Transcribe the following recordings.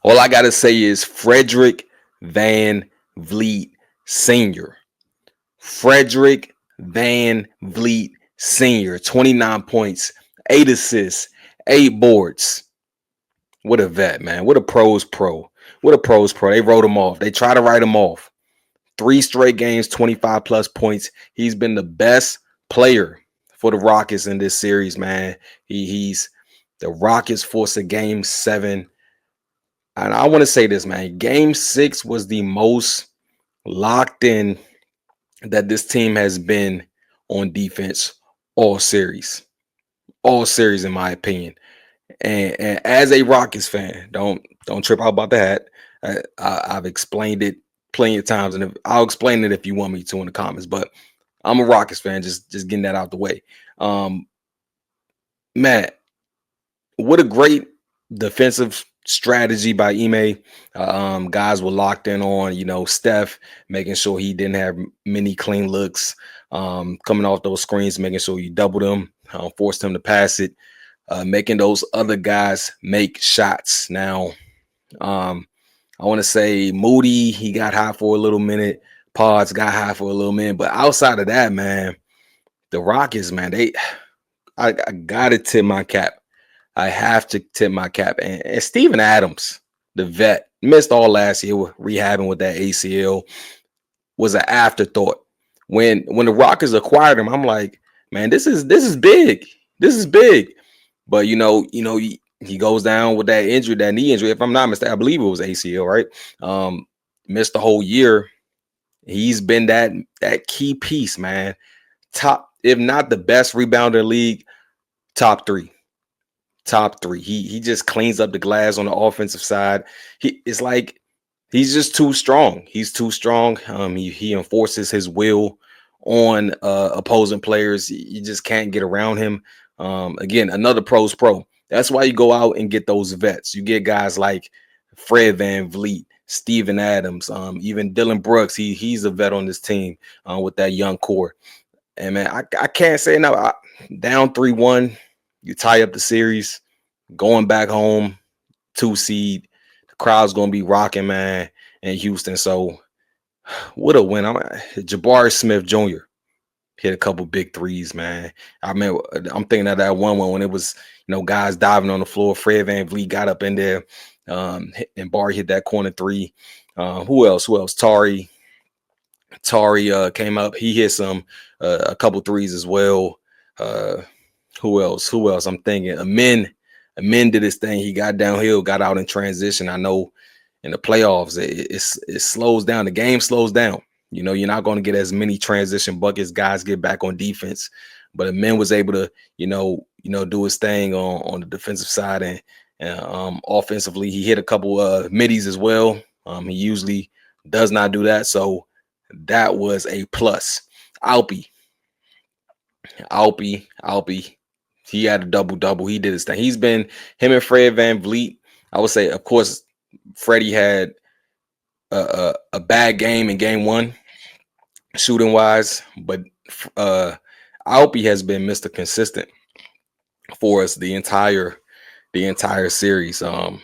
All I gotta say is Frederick Van Vliet Sr. Frederick Van Vliet Sr. 29 points, 8 assists, 8 boards. What a vet, man. What a pros pro. What a pros pro. They wrote him off. They try to write him off. 3 straight games, 25 plus points. He's been the best player for the Rockets in this series, man. He's the Rockets forced a game 7. And I want to say this, man. Game 6 was the most locked in that this team has been on defense all series. All series, in my opinion. And as a Rockets fan, don't trip out about the hat. I've explained it plenty of times, and I'll explain it if you want me to in the comments. But I'm a Rockets fan, just getting that out the way. Matt, what a great defensive strategy by Ime. Guys were locked in on, Steph, making sure he didn't have many clean looks, coming off those screens, making sure you doubled him, forced him to pass it, making those other guys make shots. Now, I want to say Moody, he got high for a little minute. Pods got high for a little minute. But outside of that, man, the Rockets, man, I got to tip my cap. I have to tip my cap. And Steven Adams, the vet, missed all last year rehabbing with that ACL, was an afterthought. When the Rockets acquired him, I'm like, man, this is big. This is big. But he goes down with that injury, that knee injury. If I'm not mistaken, I believe it was ACL, right? Missed the whole year. He's been that key piece, man. Top, if not the best rebounder in the league, top three. Top three. He just cleans up the glass on the offensive side. It's like he's just too strong. He's too strong. He enforces his will on opposing players. You just can't get around him. Again, another pros pro. That's why you go out and get those vets. You get guys like Fred VanVleet, Steven Adams, even Dylan Brooks. He's a vet on this team with that young core. And man, I can't say enough. Down 3-1, you tie up the series, going back home, 2 seed. The crowd's gonna be rocking, man, in Houston. So what a win. Jabari Smith Jr. hit a couple big threes, man. I'm thinking of that one when it was, guys diving on the floor. Fred VanVleet got up in there, and Barry hit that corner 3. Who else? Tari came up. He hit a couple threes as well. Who else? I'm thinking Amin did his thing. He got downhill, got out in transition. I know in the playoffs, it slows down. The game slows down. You're not going to get as many transition buckets. Guys get back on defense, but Amin was able to, do his thing on the defensive side, and offensively, he hit a couple middies as well. He usually does not do that, so that was a plus. Alpi, he had a double. He did his thing. Him and Fred VanVleet. I would say, of course, Freddie had a bad game in game 1, shooting wise, but Alpi has been Mr. Consistent for us the entire series. I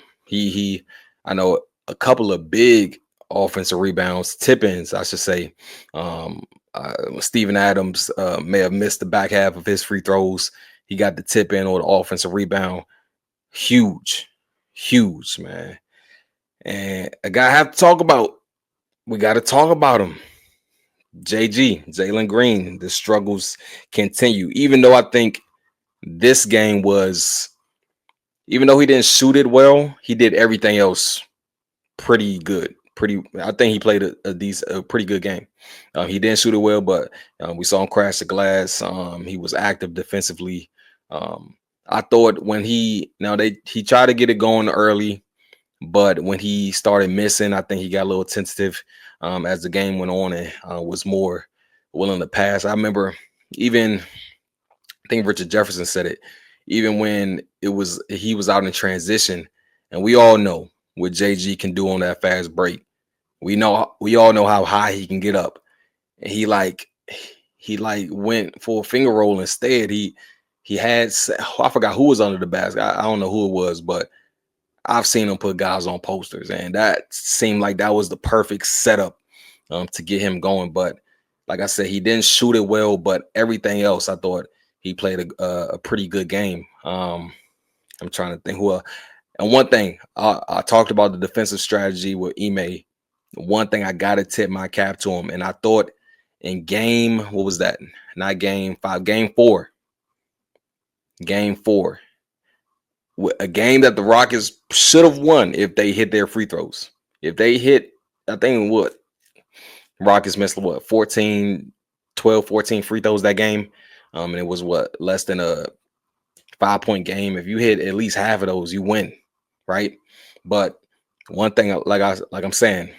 know a couple of big offensive rebounds, tip-ins, I should say. Steven Adams may have missed the back half of his free throws. He got the tip-in or the offensive rebound. Huge, man. And a guy I have to talk about. We got to talk about him. Jalen Green. The struggles continue. Even though I think this game was, even though he didn't shoot it well, he did everything else pretty good. I think he played a pretty good game. He didn't shoot it well, but we saw him crash the glass. He was active defensively. I thought when he tried to get it going early, but when he started missing, I think he got a little tentative as the game went on and was more willing to pass. I remember I think Richard Jefferson said it, even when he was out in transition, and we all know what JG can do on that fast break. We all know how high he can get up. And he went for a finger roll instead. He had, I forgot who was under the basket. I don't know who it was, but I've seen him put guys on posters, and that seemed like that was the perfect setup to get him going. But like I said, he didn't shoot it well, but everything else, I thought he played a pretty good game. I'm trying to think who. And one thing I talked about the defensive strategy with Ime. One thing I gotta tip my cap to him, and I thought in game, what was that? Not game 5, game four, a game that the Rockets should have won if they hit their free throws. If they hit, I think what Rockets missed what 14, 12, 14 free throws that game. And it was what less than a 5-point game. If you hit at least half of those, you win, right? But one thing, like I'm saying,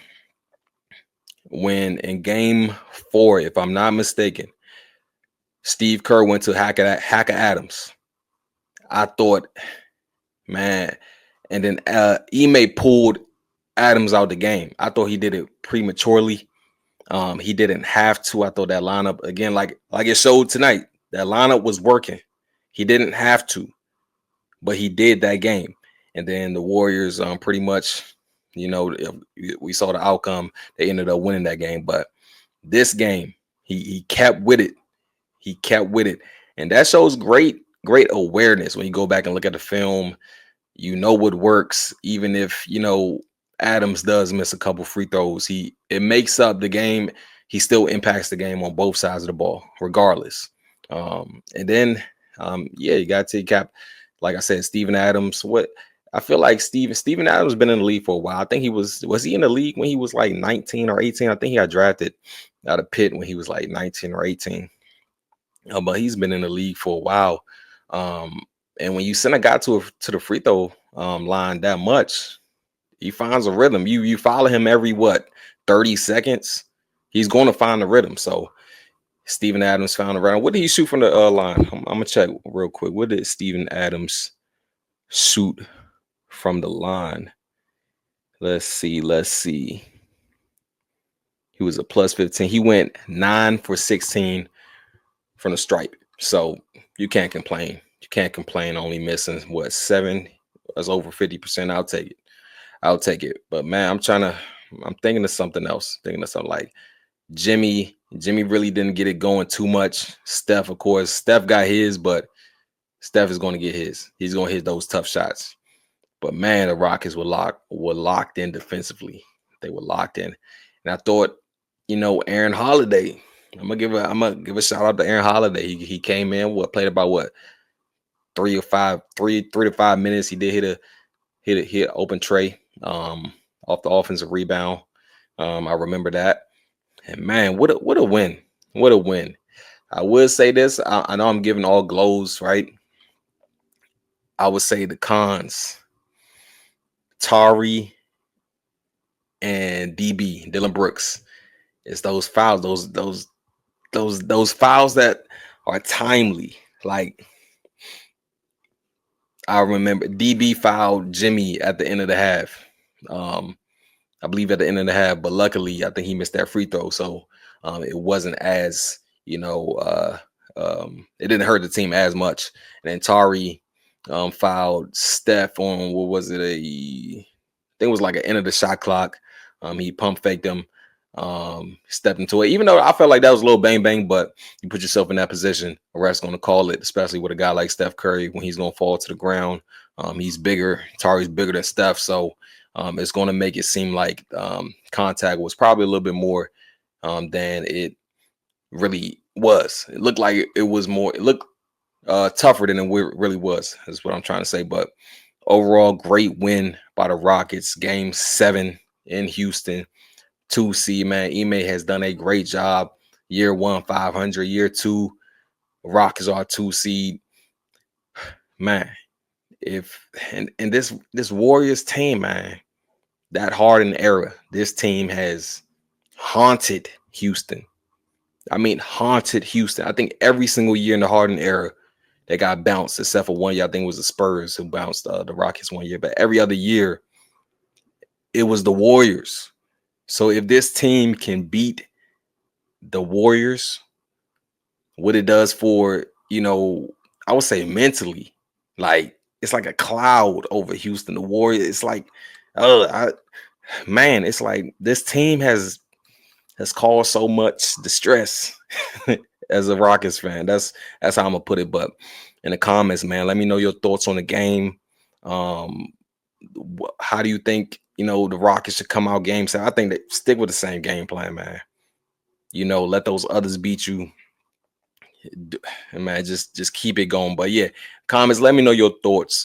when in game 4, if I'm not mistaken, Steve Kerr went to Hacker Adams. I thought, man, and then Ime pulled Adams out the game. I thought he did it prematurely. He didn't have to. I thought that lineup again, like it showed tonight, that lineup was working. He didn't have to, but he did that game. And then the Warriors, pretty much, we saw the outcome. They ended up winning that game. But this game, he kept with it. He kept with it, and that shows great awareness when you go back and look at the film. You know what works, even if Adams does miss a couple free throws. It makes up the game. He still impacts the game on both sides of the ball, regardless. And then, yeah, you got to take cap. Like I said, Steven Adams. What I feel like Steven Adams been in the league for a while. I think was he in the league when he was like 19 or 18? I think he got drafted out of Pitt when he was like 19 or 18. But he's been in the league for a while. And when you send a guy to the free throw line that much, he finds a rhythm. You follow him every 30 seconds. He's going to find the rhythm. So Steven Adams found a rhythm. What did he shoot from the line? I'm gonna check real quick. What did Steven Adams shoot from the line? Let's see. He was a plus 15. He went 9 for 16 from the stripe. So you can't complain. You can't complain only missing 7. That's over 50%. I'll take it. But man, I'm thinking of something else. Thinking of something like Jimmy really didn't get it going too much. Steph, of course, Steph got his, but Steph is going to get his. He's going to hit those tough shots. But man, the Rockets were locked in defensively. They were locked in. And I thought, Aaron Holiday, I'm gonna give a shout out to Aaron Holiday. He came in, played about 3 to 5 minutes. He did hit open tray off the offensive rebound. I remember that. And man, what a win. What a win. I would say this. I know I'm giving all glows, right? I would say the cons. Tari and DB, Dylan Brooks. It's those fouls, those fouls that are timely. Like I remember DB fouled Jimmy at the end of the half. I believe at the end of the half, but luckily I think he missed that free throw. So it wasn't as, it didn't hurt the team as much. And then Tari fouled Steph on, what was it? I think it was like an end of the shot clock. He pump faked him, stepped into it. Even though I felt like that was a little bang bang, but you put yourself in that position, the ref's going to call it, especially with a guy like Steph Curry when he's going to fall to the ground. He's bigger. Tari's bigger than Steph, so it's going to make it seem like contact was probably a little bit more than it really was. It looked like it was more. It looked tougher than it really was. Is what I'm trying to say. But overall, great win by the Rockets. Game 7 in Houston. 2 seed, man. Ime has done a great job. Year 1, 500. Year 2, Rockets are 2 seed. Man, and this Warriors team, man, that Harden era, this team has haunted Houston. I mean, haunted Houston. I think every single year in the Harden era, they got bounced, except for one year. I think it was the Spurs who bounced the Rockets one year. But every other year, it was the Warriors. So if this team can beat the Warriors, what it does for, I would say mentally, like it's like a cloud over Houston. The Warriors, it's like, man, it's like this team has caused so much distress as a Rockets fan. That's how I'm gonna put it. But in the comments, man, let me know your thoughts on the game. Um, how do you think the Rockets should come out game 7? I think they stick with the same game plan, man. Let those others beat you, and man, just keep it going. But yeah, comments, let me know your thoughts.